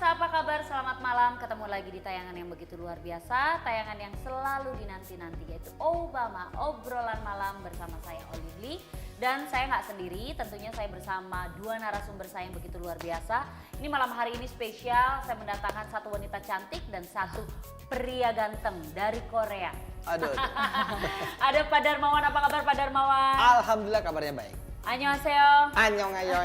apa kabar? Selamat malam, ketemu lagi di tayangan yang begitu luar biasa, tayangan yang selalu dinanti-nanti, yaitu Obama, obrolan malam bersama saya Olivia. Dan saya nggak sendiri, tentunya saya bersama dua narasumber saya yang begitu luar biasa. Ini malam hari ini spesial, saya mendatangkan satu wanita cantik dan satu pria ganteng dari Korea. Aduh. Ada Pak Darmawan, apa kabar Pak Darmawan? Alhamdulillah kabarnya baik. Annyeonghaseyo. Annyeonghaseyo.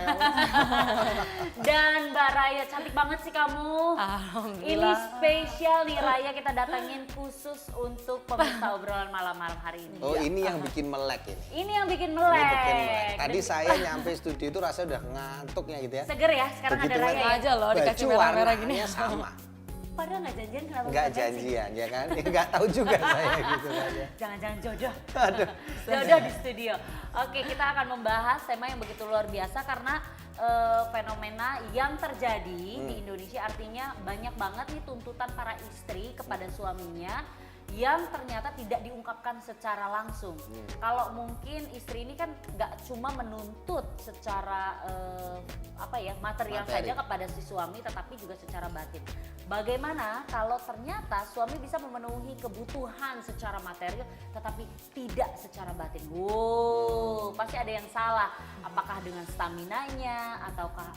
Dan Mbak Raya, cantik banget sih kamu. Alhamdulillah. Ini spesial nih Raya, kita datangin khusus untuk pemirsa obrolan malam-malam hari ini. Oh ini yang bikin melek ini. Ini yang bikin Ini melek. bikin melek. Tadi saya nyampe studio itu rasanya udah ngantuknya gitu ya. Seger ya, sekarang Begitu ada Raya ya? aja loh dikasih Baju merah-merah gini. warnanya sama. Padahal nggak janjian, kenapa Nggak bisa janji? janjian ya kan? Nggak tahu juga saya gitu aja. Jangan-jangan jodoh. Aduh. Jodoh di studio. Oke, kita akan membahas tema yang begitu luar biasa karena fenomena yang terjadi di Indonesia, artinya banyak banget nih tuntutan para istri kepada suaminya yang ternyata tidak diungkapkan secara langsung. Kalau mungkin istri ini kan nggak cuma menuntut secara material Materi. saja kepada si suami, tetapi juga secara batin. Bagaimana kalau ternyata suami bisa memenuhi kebutuhan secara material tetapi tidak secara batin? Wow, pasti ada yang salah. Apakah dengan staminanya ataukah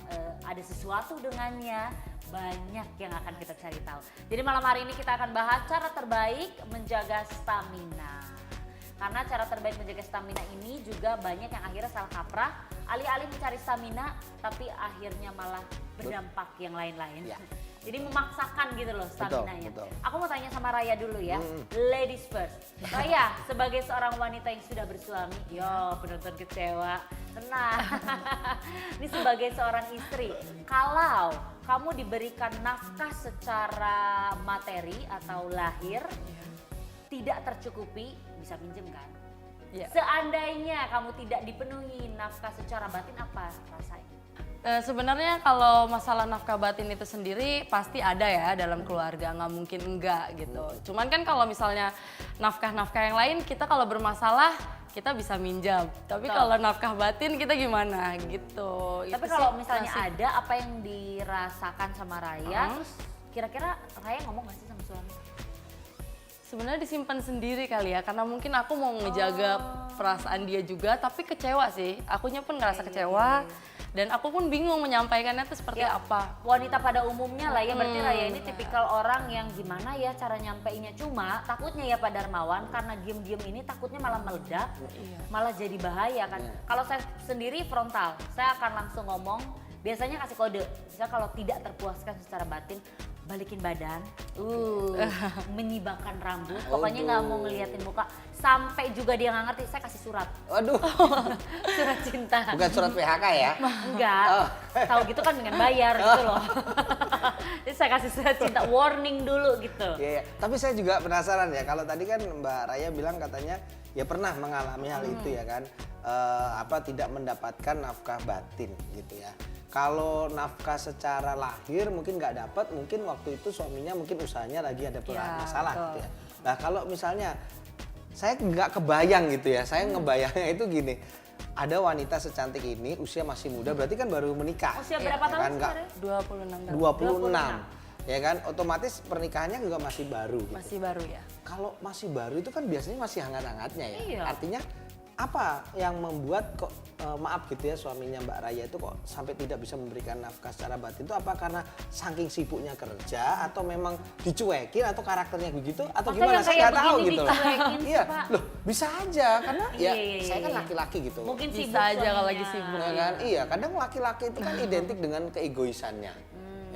ada sesuatu dengannya? Banyak yang akan kita cari tahu. Jadi malam hari ini kita akan bahas cara terbaik menjaga stamina. Karena cara terbaik menjaga stamina ini juga banyak yang akhirnya salah kaprah. Alih-alih mencari stamina tapi akhirnya malah berdampak yang lain-lain. Ya. Jadi memaksakan gitu loh staminanya. Betul. Aku mau tanya sama Raya dulu ya, ladies first. Raya, sebagai seorang wanita yang sudah bersuami, yo penonton kecewa, tenang. Ini sebagai seorang istri, kalau kamu diberikan nafkah secara materi atau lahir, tidak tercukupi, bisa pinjem kan? Iya. Seandainya kamu tidak dipenuhi nafkah secara batin, apa rasanya? Sebenarnya kalau masalah nafkah batin itu sendiri pasti ada ya dalam keluarga, nggak mungkin enggak gitu. Cuman kan kalau misalnya nafkah-nafkah yang lain kita kalau bermasalah kita bisa minjam. Tapi Betul. kalau nafkah batin kita gimana gitu. Tapi Itu kalau sih misalnya masih- ada apa yang dirasakan sama Raya, terus kira-kira Raya ngomong gak sih sama suami? sebenarnya disimpan sendiri kali ya, karena mungkin aku mau ngejaga perasaan dia juga, tapi kecewa sih. Akunya pun ngerasa kecewa. Dan aku pun bingung menyampaikannya itu seperti Ya, apa. wanita pada umumnya lah ya, berarti Raya ini tipikal orang yang gimana ya cara nyampeinnya. Cuma takutnya ya Pak Darmawan, karena diem-diem ini takutnya malah meledak, malah jadi bahaya kan. Kalau saya sendiri frontal, saya akan langsung ngomong, biasanya kasih kode. Misalnya kalau tidak terpuaskan secara batin, balikin badan, menyibakkan rambut, pokoknya nggak mau ngeliatin muka, sampai juga dia nggak ngerti, saya kasih surat, Aduh. surat cinta. Bukan surat PHK ya? Enggak, tahu gitu kan dengan bayar gitu loh. Jadi saya kasih surat cinta, warning dulu gitu. Iya, tapi saya juga penasaran ya. Kalau tadi kan Mbak Raya bilang katanya ya pernah mengalami hal itu ya kan, tidak mendapatkan nafkah batin gitu ya. Kalau nafkah secara lahir mungkin nggak dapat, mungkin waktu itu suaminya mungkin usahanya lagi ada Ya, masalah betul. gitu ya. Nah kalau misalnya saya nggak kebayang gitu ya, saya ngebayangnya itu gini. Ada wanita secantik ini, usia masih muda, berarti kan baru menikah. Usia ya berapa kan? tahun Nggak- sekarang? 26 tahun. 26. Ya kan, otomatis pernikahannya juga masih baru gitu. Masih baru ya. Kalau masih baru itu kan biasanya masih hangat-hangatnya ya. Iya. Artinya apa yang membuat kok maaf gitu ya suaminya Mbak Raya itu kok sampai tidak bisa memberikan nafkah secara batin itu apa karena saking sibuknya kerja atau memang dicuekin atau karakternya begitu atau Masa gimana yang saya kayak nggak tahu begini gitu loh. dicuekin sih, Iya, Pak? loh bisa aja karena Iya, ya iya, saya kan iya. laki-laki gitu. Mungkin Bisa sibuk aja kalau lagi suaminya. sibuk. Ya kan? Iya, kadang laki-laki itu kan identik dengan keegoisannya.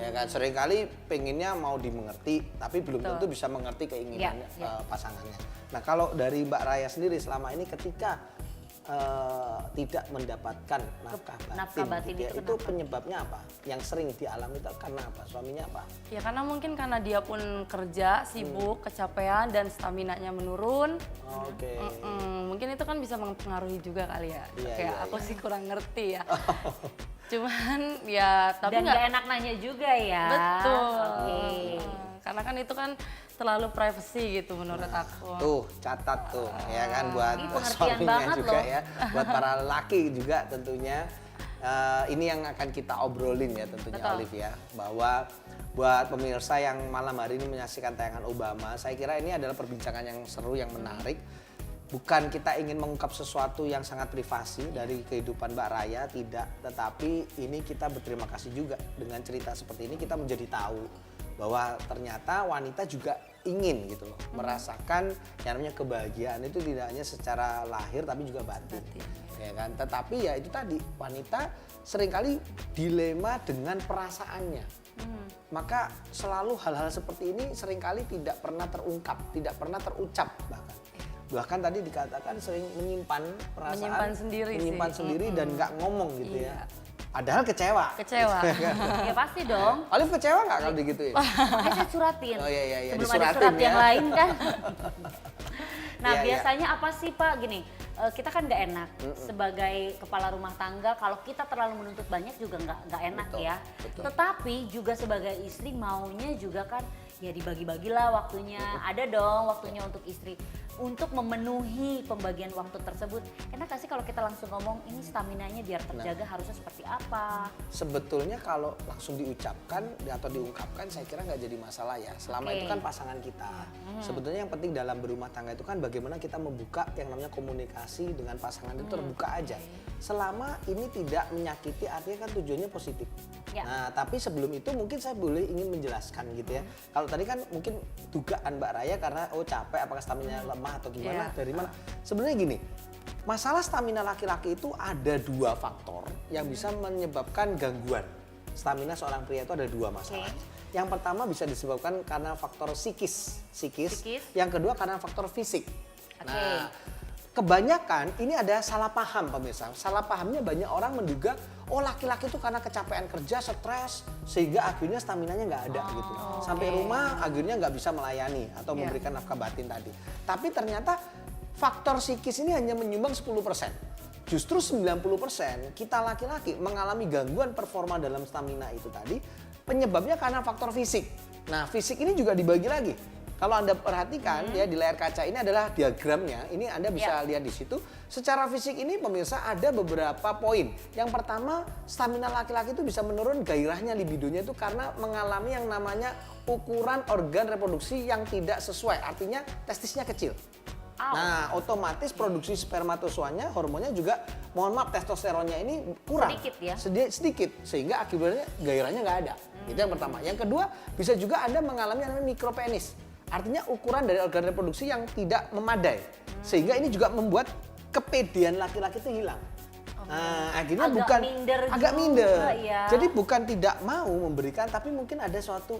Ya kan, seringkali pengennya mau dimengerti, tapi belum tentu bisa mengerti keinginan Ya. pasangannya. Nah, kalau dari Mbak Raya sendiri selama ini ketika tidak mendapatkan nafkah batin, gitu ya, itu kenapa? penyebabnya apa? Yang sering dialami itu karena apa? Suaminya apa? Ya karena mungkin karena dia pun kerja, sibuk, kecapean dan staminanya menurun. Oke. Mungkin itu kan bisa mempengaruhi juga kali ya. Iya, Kayak iya, aku iya. sih kurang ngerti ya. Cuman ya tapi Dan nggak gak enak nanya juga ya. betul. Oke. Karena kan itu kan terlalu privacy gitu menurut aku. Tuh, catat tuh ya kan buat Ini pengertian suaminya banget juga loh. ya. Buat para laki juga tentunya. Ini yang akan kita obrolin ya tentunya Betul. Olive ya. Bahwa buat pemirsa yang malam hari ini menyaksikan tayangan Obama, saya kira ini adalah perbincangan yang seru, yang menarik. Bukan kita ingin mengungkap sesuatu yang sangat privasi dari kehidupan Mbak Raya, tidak. Tetapi ini kita berterima kasih juga dengan cerita seperti ini kita menjadi tahu bahwa ternyata wanita juga ingin gitu loh merasakan yang namanya kebahagiaan itu tidak hanya secara lahir tapi juga batin. Ya kan? Tetapi ya itu tadi, wanita seringkali dilema dengan perasaannya. Maka selalu hal-hal seperti ini seringkali tidak pernah terungkap, tidak pernah terucap bahkan. Bahkan tadi dikatakan sering menyimpan perasaan, menyimpan sendiri dan nggak ngomong gitu Iya. ya. Padahal kecewa. Ya pasti dong. Olive kecewa nggak kalau digituin? Makanya saya suratin. Oh iya, Sebelum ada disuratin surat ya. yang lain kan. Nah Iya, iya. biasanya apa sih Pak gini, kita kan nggak enak sebagai kepala rumah tangga kalau kita terlalu menuntut banyak juga nggak enak Betul, ya. betul. Tetapi juga sebagai istri maunya juga kan ya dibagi-bagilah waktunya. Ada dong waktunya untuk istri untuk memenuhi pembagian waktu tersebut. Enak gak sih kalau kita langsung ngomong ini staminanya biar terjaga harusnya seperti apa? Sebetulnya kalau langsung diucapkan atau diungkapkan saya kira nggak jadi masalah ya. Selama Oke. itu kan pasangan kita. Sebetulnya yang penting dalam berumah tangga itu kan bagaimana kita membuka yang namanya komunikasi dengan pasangan itu terbuka aja. Selama ini tidak menyakiti, artinya kan tujuannya positif. Ya. Nah, tapi sebelum itu mungkin saya boleh ingin menjelaskan gitu ya. Kalau tadi kan mungkin dugaan Mbak Raya karena capek, apakah stamina lemah atau gimana, Iya. dari mana? Sebenarnya gini, masalah stamina laki-laki itu ada dua faktor yang bisa menyebabkan gangguan. Stamina seorang pria itu ada dua masalah. Yang pertama bisa disebabkan karena faktor psikis. Yang kedua karena faktor fisik. Oke. Nah, kebanyakan ini ada salah paham pemirsa. Salah pahamnya banyak orang menduga, oh laki-laki itu karena kecapean kerja, stres, sehingga akhirnya staminanya nggak ada gitu. Sampai rumah akhirnya nggak bisa melayani atau memberikan nafkah batin tadi. Tapi ternyata faktor psikis ini hanya menyumbang 10%. Justru 90% kita laki-laki mengalami gangguan performa dalam stamina itu tadi, penyebabnya karena faktor fisik. Nah, fisik ini juga dibagi lagi. Kalau Anda perhatikan ya di layar kaca ini adalah diagramnya. Ini Anda bisa lihat di situ. Secara fisik ini pemirsa ada beberapa poin. Yang pertama, stamina laki-laki itu bisa menurun, gairahnya, libidonya itu karena mengalami yang namanya ukuran organ reproduksi yang tidak sesuai. Artinya testisnya kecil. Nah, otomatis produksi spermatozoanya, hormonnya juga, mohon maaf, testosteronnya ini kurang. Sedikit ya? Sedikit, sehingga akibatnya gairahnya nggak ada. Itu yang pertama. Yang kedua, bisa juga Anda mengalami yang namanya mikropenis. Artinya ukuran dari organ reproduksi yang tidak memadai. Sehingga ini juga membuat kepedean laki-laki itu hilang. Nah, akhirnya agak minder. Ya. Jadi bukan tidak mau memberikan, tapi mungkin ada suatu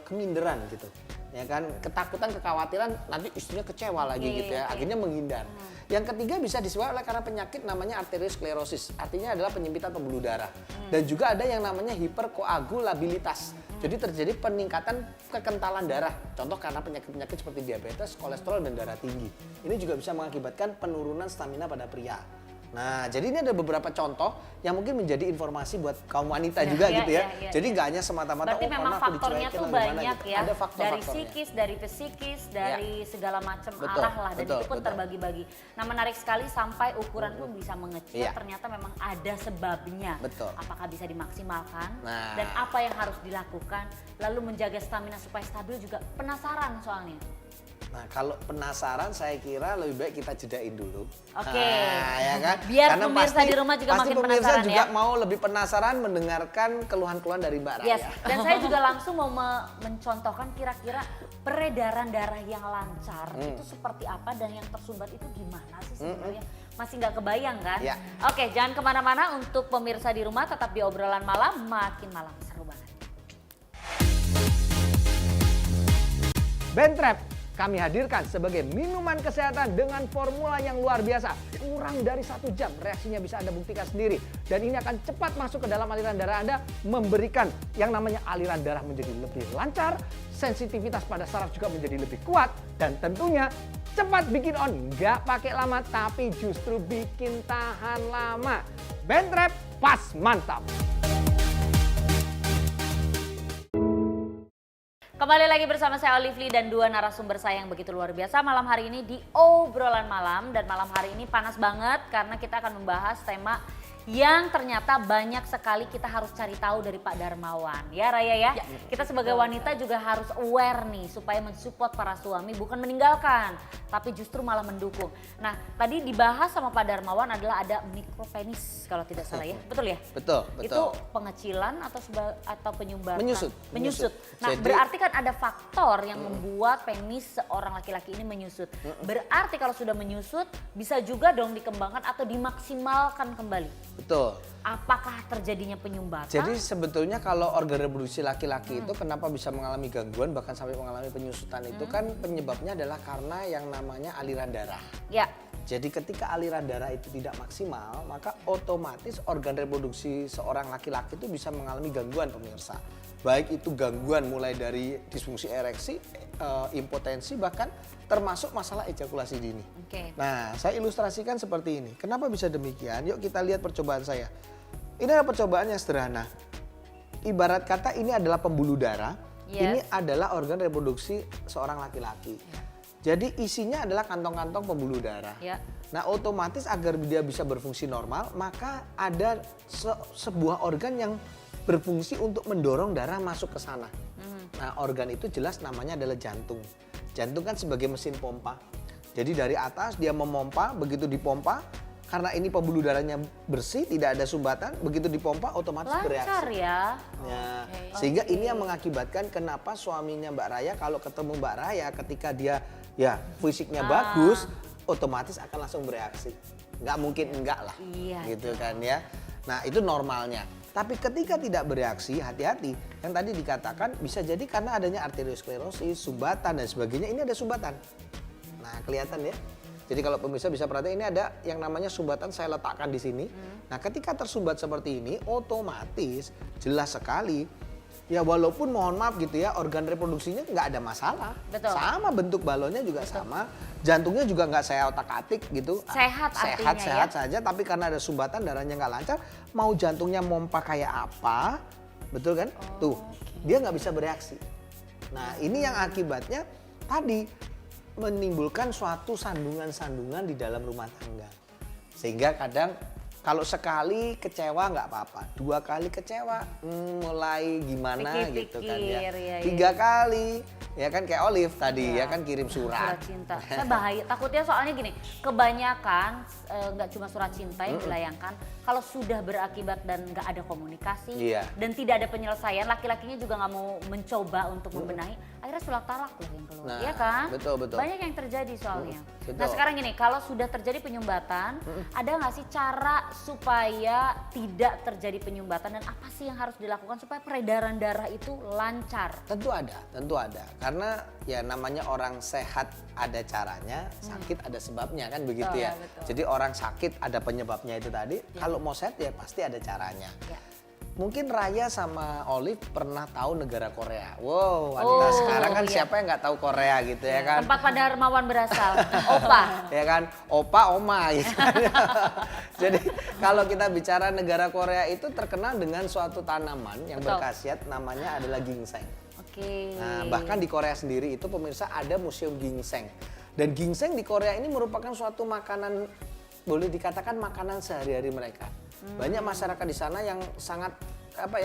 keminderan gitu. Ya kan, ketakutan, kekhawatiran nanti istrinya kecewa lagi gitu ya. Akhirnya menghindar. Yang ketiga bisa disebabkan oleh karena penyakit namanya arteriosklerosis. Artinya adalah penyempitan pembuluh darah. Dan juga ada yang namanya hiperkoagulabilitas. Jadi terjadi peningkatan kekentalan darah. Contoh karena penyakit-penyakit seperti diabetes, kolesterol, dan darah tinggi. Ini juga bisa mengakibatkan penurunan stamina pada pria. Nah, jadi ini ada beberapa contoh yang mungkin menjadi informasi buat kaum wanita juga gitu ya. Jadi nggak hanya semata-mata berarti memang faktornya tuh banyak ya. Ada faktor-faktornya. Dari psikis, dari psikis, dari segala macam arah lah, dan itu pun terbagi-bagi. Nah, menarik sekali sampai ukuran pun bisa mengecil. Ternyata memang ada sebabnya. Apakah bisa dimaksimalkan dan apa yang harus dilakukan, lalu menjaga stamina supaya stabil juga penasaran soalnya. Nah, kalau penasaran saya kira lebih baik kita jedain dulu. Oke. Nah, ya kan? Biar karena pemirsa di rumah juga makin pemirsa penasaran juga ya. mau lebih penasaran mendengarkan keluhan-keluhan dari Mbak Raya. Yes. Dan saya juga langsung mau mencontohkan kira-kira peredaran darah yang lancar itu seperti apa dan yang tersumbat itu gimana sih sebenarnya? Masih nggak kebayang kan? Ya. Oke, jangan kemana-mana. Untuk pemirsa di rumah tetap di obrolan malam, makin malam seru banget. Bentrep kami hadirkan sebagai minuman kesehatan dengan formula yang luar biasa. Kurang dari 1 jam reaksinya bisa Anda buktikan sendiri. Dan ini akan cepat masuk ke dalam aliran darah Anda, memberikan yang namanya aliran darah menjadi lebih lancar, sensitivitas pada saraf juga menjadi lebih kuat, dan tentunya cepat bikin on. Nggak pakai lama tapi justru bikin tahan lama. Bentrep pas mantap. Kembali lagi bersama saya Olively dan dua narasumber saya yang begitu luar biasa malam hari ini di obrolan malam. Dan malam hari ini panas banget karena kita akan membahas tema yang ternyata banyak sekali kita harus cari tahu dari Pak Darmawan. Ya Raya ya, kita sebagai wanita juga harus aware nih supaya mensupport para suami, bukan meninggalkan, tapi justru malah mendukung. Nah tadi dibahas sama Pak Darmawan adalah ada mikropenis kalau tidak salah ya, betul ya? Betul, betul. Itu pengecilan atau penyumbatan? Menyusut. Menyusut. Nah berarti kan ada faktor yang membuat penis seorang laki-laki ini menyusut. Berarti kalau sudah menyusut bisa juga dong dikembangkan atau dimaksimalkan kembali. Betul. Apakah terjadinya penyumbatan? Jadi sebetulnya kalau organ reproduksi laki-laki itu kenapa bisa mengalami gangguan bahkan sampai mengalami penyusutan itu kan penyebabnya adalah karena yang namanya aliran darah. Ya. Jadi ketika aliran darah itu tidak maksimal, maka otomatis organ reproduksi seorang laki-laki itu bisa mengalami gangguan pemirsa. Baik itu gangguan mulai dari disfungsi ereksi, impotensi, bahkan termasuk masalah ejakulasi dini. Oke. Nah, saya ilustrasikan seperti ini. Kenapa bisa demikian? Yuk kita lihat percobaan saya. Ini adalah percobaan yang sederhana. Ibarat kata ini adalah pembuluh darah, Yes. ini adalah organ reproduksi seorang laki-laki. Jadi isinya adalah kantong-kantong pembuluh darah. Ya. Nah otomatis agar dia bisa berfungsi normal, maka ada sebuah organ yang berfungsi untuk mendorong darah masuk ke sana. Nah organ itu jelas namanya adalah jantung. Jantung kan sebagai mesin pompa. Jadi dari atas dia memompa, begitu dipompa, karena ini pembuluh darahnya bersih, tidak ada sumbatan, begitu dipompa otomatis bereaksi. Lancar ya. Ya, sehingga ini yang mengakibatkan kenapa suaminya Mbak Raya kalau ketemu Mbak Raya ketika dia ya fisiknya bagus, otomatis akan langsung bereaksi. Nggak mungkin enggak lah, Iya, gitu kan ya. Nah itu normalnya. Tapi ketika tidak bereaksi, hati-hati. Yang tadi dikatakan bisa jadi karena adanya arteriosklerosis, sumbatan dan sebagainya. Ini ada sumbatan. Nah kelihatan ya. Jadi kalau pemirsa bisa perhatikan ini ada yang namanya sumbatan saya letakkan di sini. Nah ketika tersumbat seperti ini otomatis jelas sekali ya walaupun mohon maaf gitu ya organ reproduksinya nggak ada masalah. Betul. Sama bentuk balonnya juga sama. Jantungnya juga nggak saya otak-atik gitu. Sehat artinya Sehat ya. saja tapi karena ada sumbatan darahnya nggak lancar. Mau jantungnya mompa kayak apa, betul kan? Tuh dia nggak bisa bereaksi. Nah ini yang akibatnya tadi menimbulkan suatu sandungan-sandungan di dalam rumah tangga. Sehingga kadang kalau sekali kecewa nggak apa-apa, 2 kali kecewa mulai gimana gitu kan ya. Pikir-pikir, ya, 3 kali ya kan kayak Olive tadi ya kan kirim Surat surat. cinta. Saya bahaya, takutnya soalnya gini, kebanyakan nggak cuma surat cinta yang dilayangkan, kalau sudah berakibat dan nggak ada komunikasi Iya. dan tidak ada penyelesaian, laki-lakinya juga nggak mau mencoba untuk membenahi, akhirnya surat talak loh yang keluar, Nah, iya kan? betul, betul. Banyak yang terjadi soalnya. Betul. Nah sekarang gini, kalau sudah terjadi penyumbatan, ada nggak sih cara supaya tidak terjadi penyumbatan dan apa sih yang harus dilakukan supaya peredaran darah itu lancar? Tentu ada, tentu ada. Karena ya namanya orang sehat ada caranya, sakit ada sebabnya kan begitu Betul, ya. betul. Jadi orang sakit ada penyebabnya itu tadi. Kalau mau sehat ya pasti ada caranya. Ya. Mungkin Raya sama Olive pernah tahu negara Korea. Wow, wanita sekarang kan iya. siapa yang nggak tahu Korea gitu ya kan? Tempat Pak Darmawan berasal, Opa. Ya kan, opa, oma gitu. Jadi kalau kita bicara negara Korea itu terkenal dengan suatu tanaman yang Betul. berkhasiat namanya adalah ginseng. Oke. Nah, bahkan di Korea sendiri itu pemirsa ada museum ginseng. Dan ginseng di Korea ini merupakan suatu makanan, boleh dikatakan makanan sehari-hari mereka. Banyak masyarakat di sana yang sangat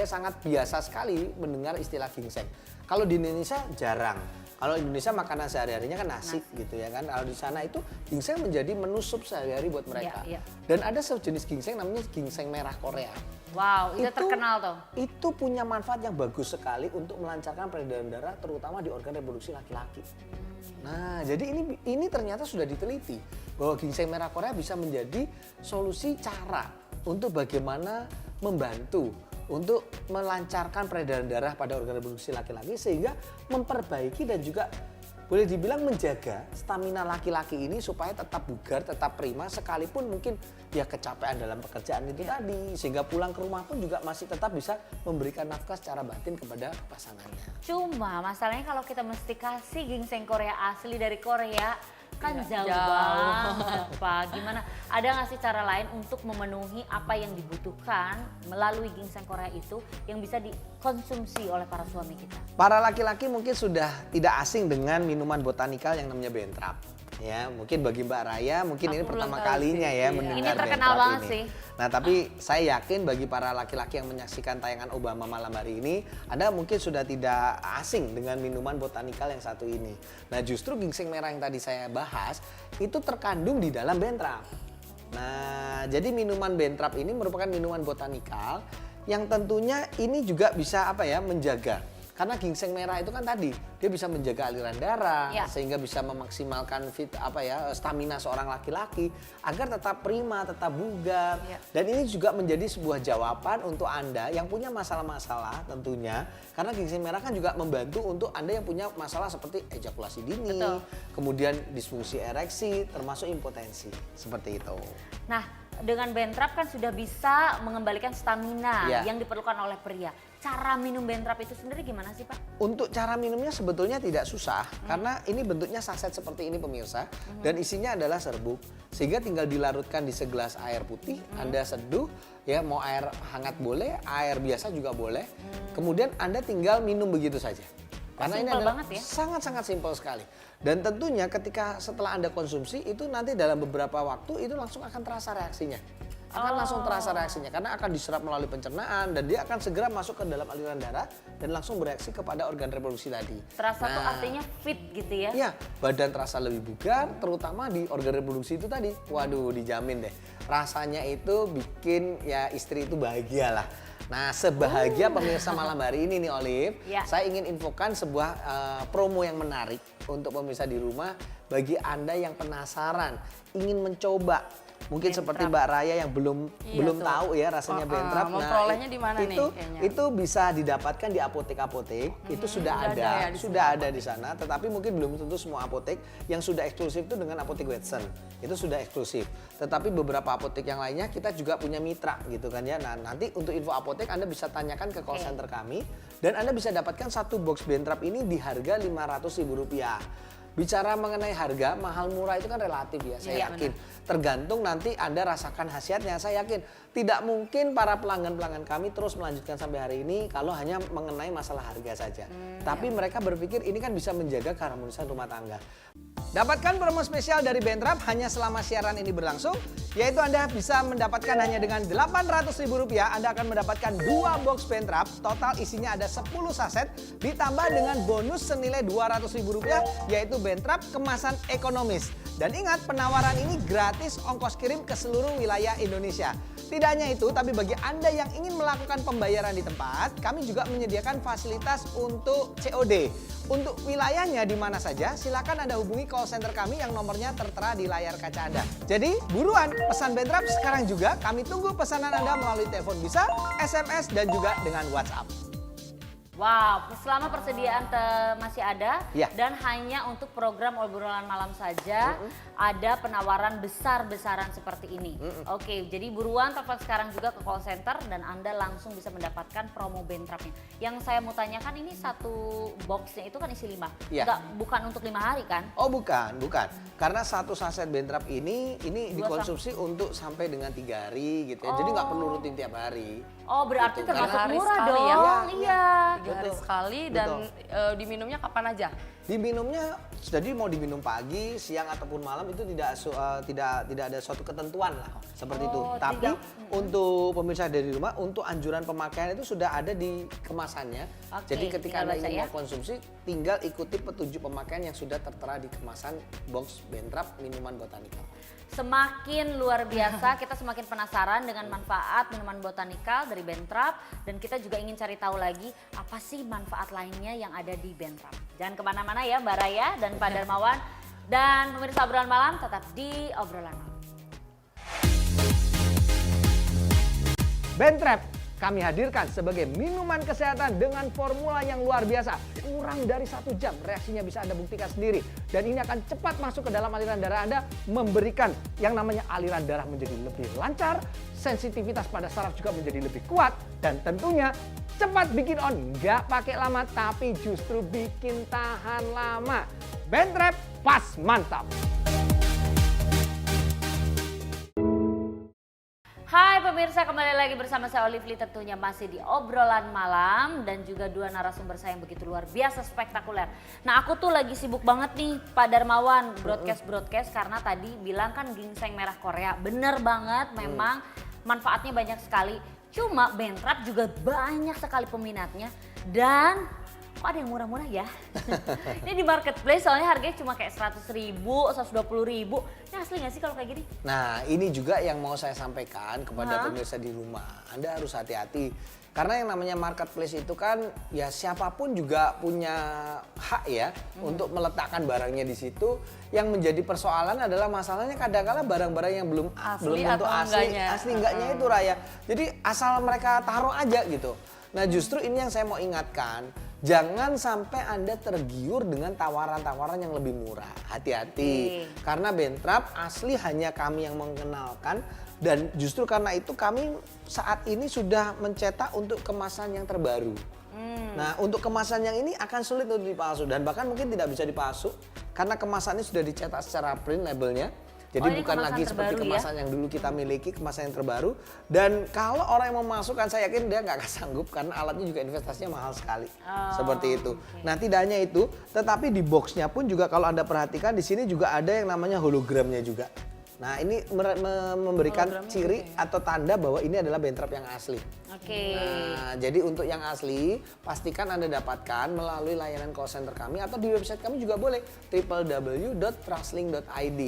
sangat biasa sekali mendengar istilah ginseng. Kalau di Indonesia jarang. Kalau di Indonesia makanan sehari-harinya kan nasi gitu ya kan. Kalau di sana itu ginseng menjadi menu sup sehari-hari buat mereka. Iya, iya. Dan ada sejenis ginseng namanya ginseng merah Korea. Wow, itu terkenal tuh. Itu punya manfaat yang bagus sekali untuk melancarkan peredaran darah terutama di organ reproduksi laki-laki. Nah, jadi ini ternyata sudah diteliti bahwa ginseng merah Korea bisa menjadi solusi cara untuk bagaimana membantu untuk melancarkan peredaran darah pada organ reproduksi laki-laki sehingga memperbaiki dan juga boleh dibilang menjaga stamina laki-laki ini supaya tetap bugar, tetap prima sekalipun mungkin ya kecapean dalam pekerjaan itu tadi sehingga pulang ke rumah pun juga masih tetap bisa memberikan nafkah secara batin kepada pasangannya. Cuma masalahnya kalau kita mesti kasih ginseng Korea asli dari Korea kan jauh jauh. banget Pak. Gimana? Ada nggak sih cara lain untuk memenuhi apa yang dibutuhkan melalui ginseng Korea itu yang bisa dikonsumsi oleh para suami kita? Para laki-laki mungkin sudah tidak asing dengan minuman botanikal yang namanya Bentrap. Ya, mungkin bagi Mbak Raya mungkin ini Aku belum pertama tahu kalinya sih, ya iya. mendengar Ini terkenal Bentrap banget ini. sih. Nah, tapi saya yakin bagi para laki-laki yang menyaksikan tayangan Obama malam hari ini, Anda mungkin sudah tidak asing dengan minuman botanikal yang satu ini. Nah, justru ginseng merah yang tadi saya bahas itu terkandung di dalam Bentrap. Nah, jadi minuman Bentrap ini merupakan minuman botanikal yang tentunya ini juga bisa menjaga. Karena ginseng merah itu kan tadi dia bisa menjaga aliran darah Ya. sehingga bisa memaksimalkan stamina seorang laki-laki agar tetap prima, tetap bugar. Ya. Dan ini juga menjadi sebuah jawaban untuk Anda yang punya masalah-masalah tentunya. Karena ginseng merah kan juga membantu untuk Anda yang punya masalah seperti ejakulasi dini, Betul. kemudian disfungsi ereksi, termasuk impotensi. Seperti itu. Nah, dengan Bentrap kan sudah bisa mengembalikan stamina Ya. yang diperlukan oleh pria. Cara minum Bentrap itu sendiri gimana sih, Pak? Untuk cara minumnya sebetulnya tidak susah karena ini bentuknya saset seperti ini pemirsa dan isinya adalah serbuk sehingga tinggal dilarutkan di segelas air putih. Anda seduh ya, mau air hangat boleh, air biasa juga boleh. Kemudian Anda tinggal minum begitu saja. Karena ini Simpel adalah banget ya? sangat-sangat simpel sekali. Dan tentunya ketika setelah Anda konsumsi itu nanti dalam beberapa waktu itu langsung akan terasa reaksinya. Langsung terasa reaksinya karena akan diserap melalui pencernaan dan dia akan segera masuk ke dalam aliran darah dan langsung bereaksi kepada organ reproduksi tadi. Terasa tuh artinya fit gitu ya? Iya, badan terasa lebih bugar, terutama di organ reproduksi itu tadi. Waduh, dijamin deh. Rasanya itu bikin ya istri itu bahagia lah. Nah, sebahagia pemirsa malam hari ini nih Olive, Ya. saya ingin infokan sebuah promo yang menarik untuk pemirsa di rumah bagi Anda yang penasaran, ingin mencoba. Mungkin seperti Mbak Raya yang belum Iya tuh. tahu ya rasanya Bentrap. Memperolehnya di mana nih kayaknya? Itu bisa didapatkan di apotek-apotek. Itu sudah udah ada, ada ya di sudah ada di sana. Tetapi mungkin belum tentu semua apotek. Yang sudah eksklusif itu dengan apotek Watson. Itu sudah eksklusif. Tetapi beberapa apotek yang lainnya kita juga punya mitra gitu kan ya. Nah, nanti untuk info apotek Anda bisa tanyakan ke call center kami dan Anda bisa dapatkan satu box Bentrap ini di harga Rp500.000. Bicara mengenai harga, mahal murah itu kan relatif ya, saya Iya, yakin. Tergantung nanti Anda rasakan khasiatnya, saya yakin. Tidak mungkin para pelanggan-pelanggan kami terus melanjutkan sampai hari ini kalau hanya mengenai masalah harga saja. Tapi mereka berpikir ini kan bisa menjaga keharmonisan rumah tangga. Dapatkan promo spesial dari Bentrap hanya selama siaran ini berlangsung, yaitu Anda bisa mendapatkan hanya dengan Rp800.000, Anda akan mendapatkan 2 box Bentrap, total isinya ada 10 saset, ditambah dengan bonus senilai Rp200.000, yaitu Bentrap kemasan ekonomis. Dan ingat, penawaran ini gratis ongkos kirim ke seluruh wilayah Indonesia. Tidak hanya itu, tapi bagi Anda yang ingin melakukan pembayaran di tempat, kami juga menyediakan fasilitas untuk COD. Untuk wilayahnya di mana saja, silakan Anda hubungi call center kami yang nomornya tertera di layar kaca Anda. Jadi, buruan pesan Bentrap sekarang juga. Kami tunggu pesanan Anda melalui telepon bisa, SMS, dan juga dengan WhatsApp. Wow, selama persediaan masih ada Ya. dan hanya untuk program obrolan malam saja ada penawaran besar-besaran seperti ini. Oke, jadi buruan telepon sekarang juga ke call center dan Anda langsung bisa mendapatkan promo Bentrapnya. Yang saya mau tanyakan ini satu boxnya itu kan isi 5. Ya. Bukan untuk 5 hari kan? Oh bukan. Karena satu saset Bentrap ini Dua dikonsumsi untuk sampai dengan 3 hari gitu ya. Jadi nggak perlu rutin tiap hari. Oh, berarti Gitu. termasuk Hari murah sekali dong. ya? Iya. 3 hari sekali dan diminumnya kapan aja? Diminumnya, jadi mau diminum pagi, siang ataupun malam itu tidak ada suatu ketentuan lah seperti itu. Oh, Tapi tidak. untuk pemirsa dari rumah, untuk anjuran pemakaian itu sudah ada di kemasannya. Oke, Jadi ketika tinggal Anda baca ingin ya. mau konsumsi, tinggal ikuti petunjuk pemakaian yang sudah tertera di kemasan box Bentrap minuman botanikal. Semakin luar biasa, kita semakin penasaran dengan manfaat minuman botanikal dari Bentrap dan kita juga ingin cari tahu lagi apa sih manfaat lainnya yang ada di Bentrap. Jangan kemana-mana ya Mbak Raya dan Pak Darmawan dan pemirsa obrolan malam tetap di obrolan malam. Bentrap kami hadirkan sebagai minuman kesehatan dengan formula yang luar biasa. Kurang dari 1 jam reaksinya bisa Anda buktikan sendiri. Dan ini akan cepat masuk ke dalam aliran darah Anda, memberikan yang namanya aliran darah menjadi lebih lancar, sensitivitas pada saraf juga menjadi lebih kuat, dan tentunya cepat bikin on, nggak pakai lama tapi justru bikin tahan lama. Bentrap pas mantap. Hai pemirsa, kembali lagi bersama saya Olivia, tentunya masih di obrolan malam dan juga dua narasumber saya yang begitu luar biasa spektakuler. Nah aku tuh lagi sibuk banget nih Pak Darmawan broadcast karena tadi bilang kan ginseng merah Korea. Bener banget, memang manfaatnya banyak sekali. Cuma Bentrap juga banyak sekali peminatnya dan kok ada yang murah-murah ya? Ini di marketplace soalnya harganya cuma kayak 100.000, 120.000. Ini asli gak sih kalau kayak gini? Nah ini juga yang mau saya sampaikan kepada pemirsa di rumah. Anda harus hati-hati. Karena yang namanya marketplace itu kan ya siapapun juga punya hak ya untuk meletakkan barangnya di situ. Yang menjadi persoalan adalah masalahnya kadang-kala barang-barang yang belum tentu asli enggaknya itu Raya. Jadi asal mereka taruh aja gitu. Nah justru ini yang saya mau ingatkan. Jangan sampai Anda tergiur dengan tawaran-tawaran yang lebih murah. Hati-hati. Karena Bentrap asli hanya kami yang mengenalkan. Dan justru karena itu kami saat ini sudah mencetak untuk kemasan yang terbaru. Nah untuk kemasan yang ini akan sulit untuk dipalsu. Dan bahkan mungkin tidak bisa dipalsu. Karena kemasannya sudah dicetak secara print labelnya. Jadi bukan lagi seperti kemasan yang dulu kita miliki, kemasan yang terbaru. Dan kalau orang yang memasukkan, saya yakin dia nggak akan sanggup karena alatnya juga investasinya mahal sekali. Seperti itu. Nah tidak hanya itu, tetapi di boxnya pun juga kalau Anda perhatikan di sini juga ada yang namanya hologramnya juga. Nah ini memberikan ciri atau tanda bahwa ini adalah Bentrap yang asli. Nah jadi untuk yang asli pastikan Anda dapatkan melalui layanan call center kami atau di website kami juga boleh www.trustlink.id.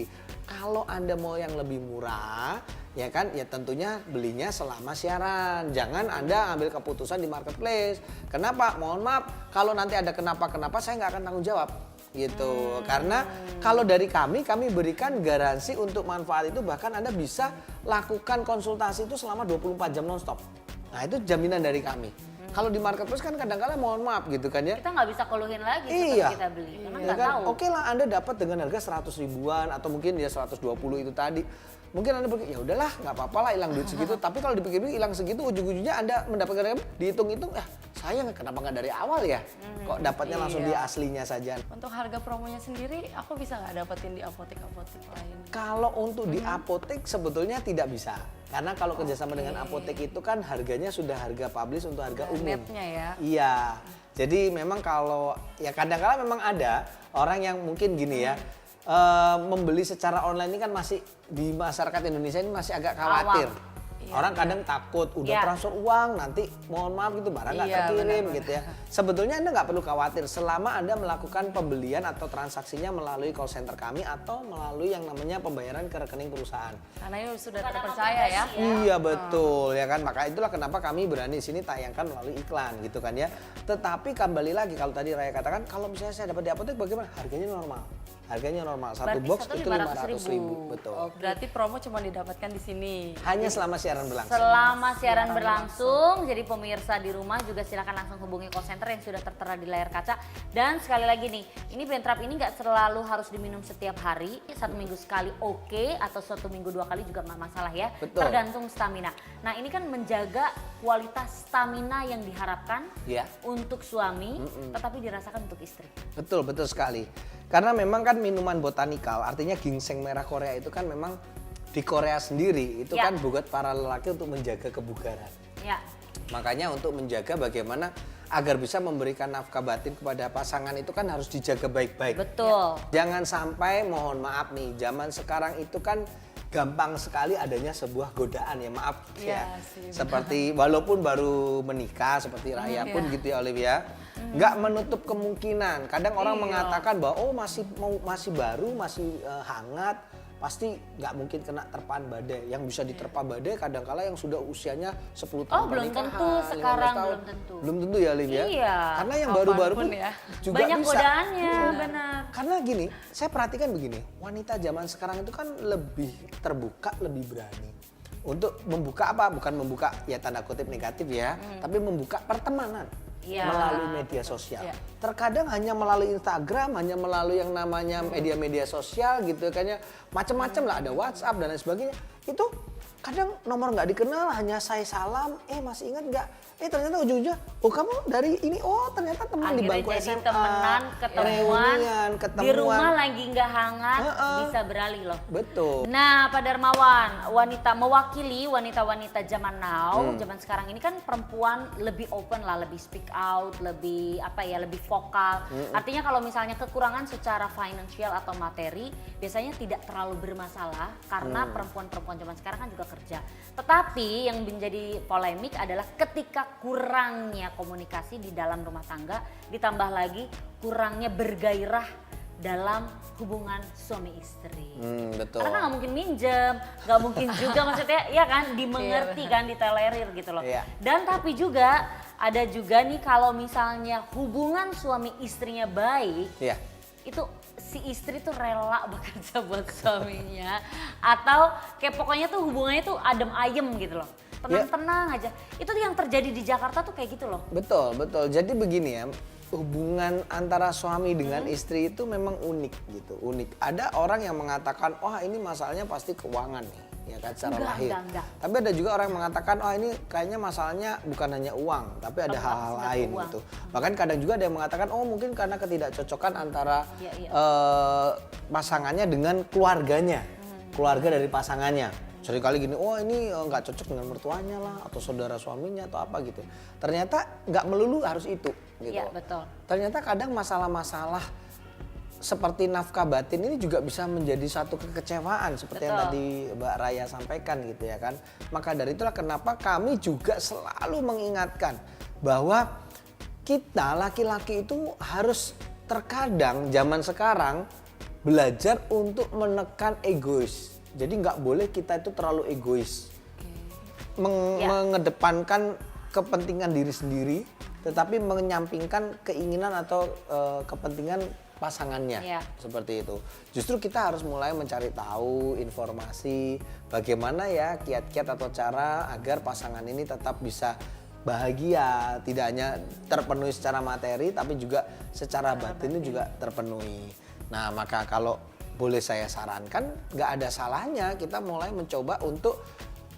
Kalau Anda mau yang lebih murah ya kan ya tentunya belinya selama siaran. Jangan Anda ambil keputusan di marketplace. Kenapa? Mohon maaf kalau nanti ada kenapa-kenapa saya nggak akan tanggung jawab. Gitu karena kalau dari kami berikan garansi untuk manfaat itu bahkan Anda bisa lakukan konsultasi itu selama 24 jam nonstop. Nah itu jaminan dari kami. Kalau di marketplace kan kadang-kadang mohon maaf gitu kan ya. Kita nggak bisa keluhin lagi setelah kita beli karena ya nggak kan? tahu. Oke lah Anda dapat dengan harga 100 ribuan atau mungkin ya 120 itu tadi. Mungkin Anda berpikir ya udahlah nggak apa-apa lah hilang duit segitu. Tapi kalau dipikir-pikir hilang segitu ujung-ujungnya Anda mendapatkan dihitung-hitung sayang kenapa nggak dari awal ya? Kok dapatnya langsung di aslinya saja. Untuk harga promonya sendiri aku bisa nggak dapetin di apotek-apotek lain? Kalau untuk di apotek sebetulnya tidak bisa. Karena kalau kerjasama dengan apotek itu kan harganya sudah harga publish untuk harga umum. Netnya ya? Iya. Jadi memang kalau ya kadang-kala memang ada orang yang mungkin gini ya. Membeli secara online ini kan masih di masyarakat Indonesia ini masih agak khawatir. Orang kadang takut udah transfer uang nanti mohon maaf gitu barang nggak terkirim gitu ya. Sebetulnya Anda nggak perlu khawatir selama Anda melakukan pembelian atau transaksinya melalui call center kami atau melalui yang namanya pembayaran ke rekening perusahaan. Karena ini sudah terpercaya ya. Iya betul ya kan, maka itulah kenapa kami berani sini tayangkan melalui iklan gitu kan ya. Tetapi kembali lagi kalau tadi Raya katakan kalau misalnya saya dapat di apotek bagaimana? Harganya normal. Harganya normal, satu box itu 500.000. Betul. Berarti promo cuma didapatkan di sini. Hanya selama siaran berlangsung. Selama siaran berlangsung, jadi pemirsa di rumah juga silakan langsung hubungi call center yang sudah tertera di layar kaca. Dan sekali lagi nih, ini Bentrap ini nggak selalu harus diminum setiap hari, 1 minggu sekali oke, atau 1 minggu 2 kali juga nggak masalah ya. Betul. Tergantung stamina. Nah ini kan menjaga kualitas stamina yang diharapkan untuk suami, tetapi dirasakan untuk istri. Betul, betul sekali. Karena memang kan minuman botanikal, artinya ginseng merah Korea itu kan memang di Korea sendiri itu kan buat para lelaki untuk menjaga kebugaran. Ya. Makanya untuk menjaga bagaimana agar bisa memberikan nafkah batin kepada pasangan itu kan harus dijaga baik-baik. Betul. Jangan sampai mohon maaf nih, zaman sekarang itu kan gampang sekali adanya sebuah godaan ya maaf ya. Seperti walaupun baru menikah seperti Raya pun gitu ya Olivia. Nggak menutup kemungkinan. Kadang orang mengatakan bahwa oh masih baru, masih hangat, pasti nggak mungkin kena terpaan badai. Yang bisa diterpa badai kadang-kala yang sudah usianya 10 tahun belum tentu sekarang, belum tentu. Belum tentu ya Olivia. Iya. Karena yang baru-baru pun juga banyak bisa. godaannya, benar. Karena gini, saya perhatikan begini, wanita zaman sekarang itu kan lebih terbuka, lebih berani. Untuk membuka apa? Bukan membuka ya tanda kutip negatif ya, tapi membuka pertemanan. Melalui media sosial. Terkadang hanya melalui Instagram, hanya melalui yang namanya media-media sosial gitu kan ya. Macam-macam lah, ada WhatsApp dan lain sebagainya. Itu kadang nomor nggak dikenal, hanya saya salam, masih ingat nggak? Ternyata ujung-ujungnya, oh kamu dari ini, oh ternyata teman di Akhirnya bangku jadi SMA. temenan, ketemuan, Reunian, di ketemuan. rumah lagi nggak hangat, bisa beralih loh. Betul. Nah, Pak Darmawan, mewakili wanita-wanita zaman now, zaman sekarang ini kan perempuan lebih open lah, lebih speak out, lebih lebih vokal. Artinya kalau misalnya kekurangan secara finansial atau materi, biasanya tidak terlalu bermasalah karena perempuan-perempuan zaman sekarang kan juga kerja. Tetapi yang menjadi polemik adalah ketika kurangnya komunikasi di dalam rumah tangga, ditambah lagi kurangnya bergairah dalam hubungan suami istri. Betul. Karena kan nggak mungkin minjem, nggak mungkin juga maksudnya ya kan dimengerti kan, ditolerir gitu loh. Iya. Dan tapi juga ada juga nih kalau misalnya hubungan suami istrinya baik, Iya. itu si istri tuh rela bekerja buat suaminya atau kayak pokoknya tuh hubungannya tuh adem ayem gitu loh. Tenang-tenang aja. Itu tuh yang terjadi di Jakarta tuh kayak gitu loh. Betul, betul. Jadi begini ya, hubungan antara suami dengan istri itu memang unik gitu, unik. Ada orang yang mengatakan, wah ini masalahnya pasti keuangan nih, ya kan secara lahir. Enggak. Tapi ada juga orang yang mengatakan, oh ini kayaknya masalahnya bukan hanya uang, tapi ada hal-hal lain uang. gitu. Bahkan kadang juga ada yang mengatakan, oh mungkin karena ketidakcocokan antara pasangannya dengan keluarganya, keluarga dari pasangannya. Seringkali gini, oh ini nggak cocok dengan mertuanya lah, atau saudara suaminya atau apa gitu. Ternyata nggak melulu harus itu. Gitu. Iya betul. Ternyata kadang masalah-masalah seperti nafkah batin ini juga bisa menjadi satu kekecewaan seperti yang tadi Mbak Raya sampaikan gitu ya kan. Maka dari itulah kenapa kami juga selalu mengingatkan bahwa kita laki-laki itu harus terkadang zaman sekarang belajar untuk menekan egois. Jadi nggak boleh kita itu terlalu egois, mengedepankan kepentingan diri sendiri, tetapi menyampingkan keinginan atau kepentingan pasangannya, seperti itu. Justru kita harus mulai mencari tahu informasi bagaimana ya kiat-kiat atau cara agar pasangan ini tetap bisa bahagia, tidak hanya terpenuhi secara materi, tapi juga secara batinnya juga terpenuhi. Nah, maka kalau boleh saya sarankan, nggak ada salahnya kita mulai mencoba untuk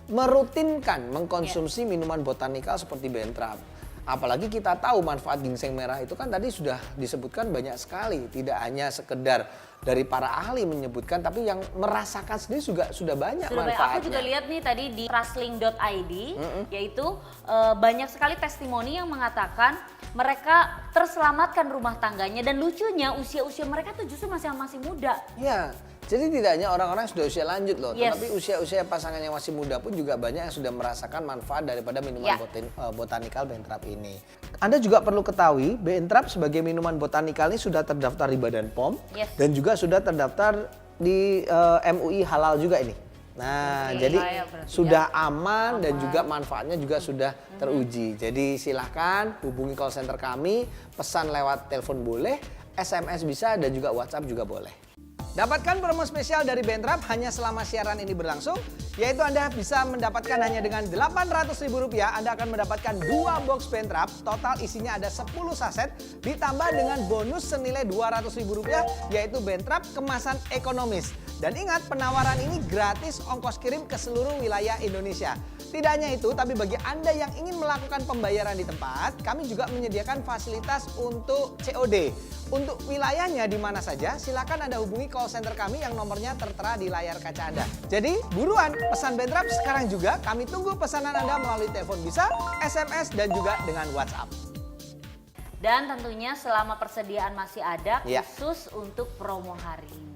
merutinkan mengkonsumsi minuman botanikal seperti Bentrap. Apalagi kita tahu manfaat ginseng merah itu kan tadi sudah disebutkan banyak sekali. Tidak hanya sekedar dari para ahli menyebutkan, tapi yang merasakan sendiri juga sudah banyak manfaatnya. Aku juga lihat nih tadi di rasling.id, yaitu banyak sekali testimoni yang mengatakan mereka terselamatkan rumah tangganya, dan lucunya usia-usia mereka tuh justru masih muda. Iya, jadi tidak hanya orang-orang yang sudah usia lanjut loh, tetapi usia-usia pasangan yang masih muda pun juga banyak yang sudah merasakan manfaat daripada minuman botanikal Bentrap ini. Anda juga perlu ketahui, Bentrap sebagai minuman botanikal ini sudah terdaftar di Badan POM dan juga sudah terdaftar di MUI halal juga ini. Nah, jadi sudah aman dan juga manfaatnya juga sudah teruji. Jadi silahkan hubungi call center kami, pesan lewat telepon boleh, SMS bisa, dan juga WhatsApp juga boleh. Dapatkan promo spesial dari Bentrap hanya selama siaran ini berlangsung, yaitu Anda bisa mendapatkan hanya dengan Rp800.000, Anda akan mendapatkan 2 box Bentrap, total isinya ada 10 saset, ditambah dengan bonus senilai Rp200.000, yaitu Bentrap kemasan ekonomis. Dan ingat, penawaran ini gratis ongkos kirim ke seluruh wilayah Indonesia. Tidak hanya itu, tapi bagi Anda yang ingin melakukan pembayaran di tempat, kami juga menyediakan fasilitas untuk COD. Untuk wilayahnya di mana saja, silakan Anda hubungi call center kami yang nomornya tertera di layar kaca Anda. Jadi, buruan pesan Bentrap sekarang juga. Kami tunggu pesanan Anda melalui telepon bisa, SMS, dan juga dengan WhatsApp. Dan tentunya selama persediaan masih ada, khusus untuk promo hari ini.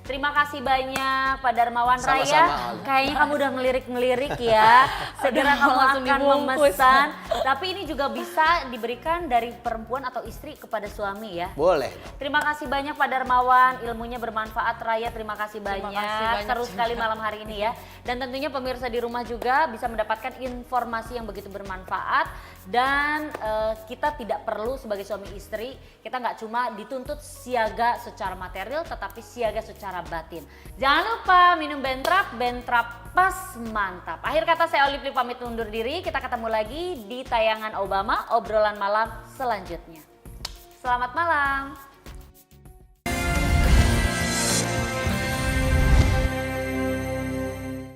Terima kasih banyak Pak Darmawan Raya. Kayaknya kamu udah ngelirik-ngelirik ya. Segera kamu akan memesan. Tapi ini juga bisa diberikan dari perempuan atau istri kepada suami ya. Boleh. Terima kasih banyak Pak Darmawan, ilmunya bermanfaat. Raya, terima kasih banyak. Seru sekali malam hari ini ya. Dan tentunya pemirsa di rumah juga bisa mendapatkan informasi yang begitu bermanfaat. Dan kita tidak perlu sebagai suami istri, kita nggak cuma dituntut siaga secara material, tetapi siaga secara batin. Jangan lupa minum Bentrap, Bentrap pas mantap. Akhir kata saya Olivia pamit undur diri, kita ketemu lagi di tayangan Obama, obrolan malam selanjutnya. Selamat malam.